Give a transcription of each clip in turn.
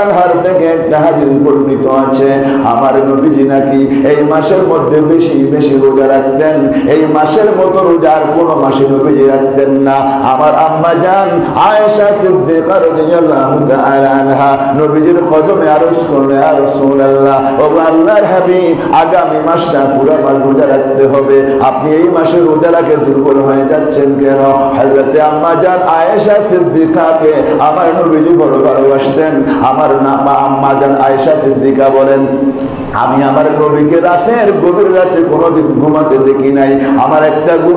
আনহার থেকে একটা হাদিস বর্ণিত আছে, আমার নবীজি নাকি এই মাসের মধ্যে বেশি বেশি রোজা রাখতেন। এই মাসের মতো রোজা আর কোন মাসে নবীজি রাখতেন না। আমার আম্মা জান আয়েশা সিদ্দিকা রাদিয়াল্লাহু তাআলা আনহা নবীজির কদমে আরজ করলেন, ইয়া রাসূলুল্লাহ, ও আল্লাহর হাবিব, আগামী মাসটা পুরো মাস রোজা রাখতে হবে, আপনি এই মাসে রোজা রাখে দুর্বল হয়ে যাচ্ছেন কেন? হযরতে আম্মা জান আয়েশা সিদ্দিকাকে আমার নবীজি বড় ভালোবাসতেন। আমার আম্মা জান আয়েশা সিদ্দিকা বলেন, আমি আমার নবীকে রাতের গভীর রাতে কোনোদিন ঘুমাতে দেখি নাই।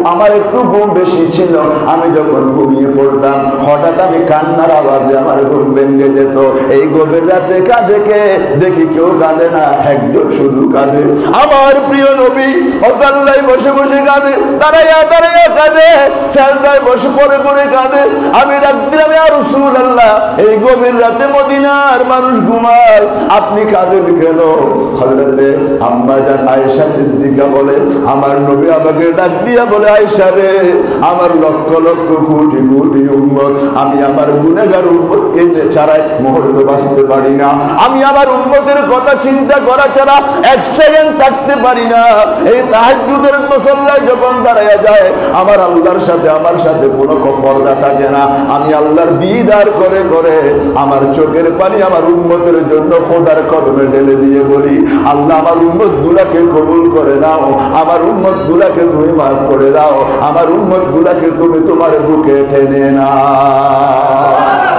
আমার একটু ঘুম বেশি ছিল। আমি যখন ঘুমিয়ে পড়তাম হঠাৎ আমি কান্নার আওয়াজে আমার ঘুম ভেঙে যেত। এই গভীর রাতে কাঁদেকে দেখি কেউ কাঁদে না, একজন শুধু কাঁদে। আমার প্রিয় নবী মুসাল্লায় বসে বসে কাঁদে, দাঁড়াইয়া দাঁড়াইয়া কাঁদে, সাজদায় বসে পড়ে পড়ে কাঁদে। আমি ডাক দিলাম, ইয়া রাসূলুল্লাহ, এই গভীর রাতে মদিনার মানুষ ঘুমায়, আপনি কাঁদেন কেন? হযরতে আম্মা জান আয়েশা সিদ্দিকা বলে, আমার নবী আমাকে ডাক দিয়া বলে, আয়েশা রে, আমার লক্ষ লক্ষ কোটি কোটি উম্মত, আমি আমার গুনাহগার উম্মতকে ছাড়া এক মুহূর্ত বাঁচতে পারি না। আমি আমার উম্মতের কথা চিন্তা করা ছাড়া এক সেকেন্ড থাকতে পারি না। এই তাহাজ্জুদের মুসল্লায় যখন দাঁড়ায়া যায়, আমার আল্লাহর সাথে আমার সাথে কোনো পর্দা থাকে না। আমি আল্লাহর দিদার করে করে আমার চোখের পানি আমার উম্মতের জন্য খোদার কদমে ঢেলে দিয়ে বলি, আল্লাহ আমার উম্মত গুলাকে কবুল করে নাও, আমার উম্মত গুলাকে তুমি মাফ করে দাও, আমার উম্মত গুলাকে তুমি তোমার বুকে টেনে নাও।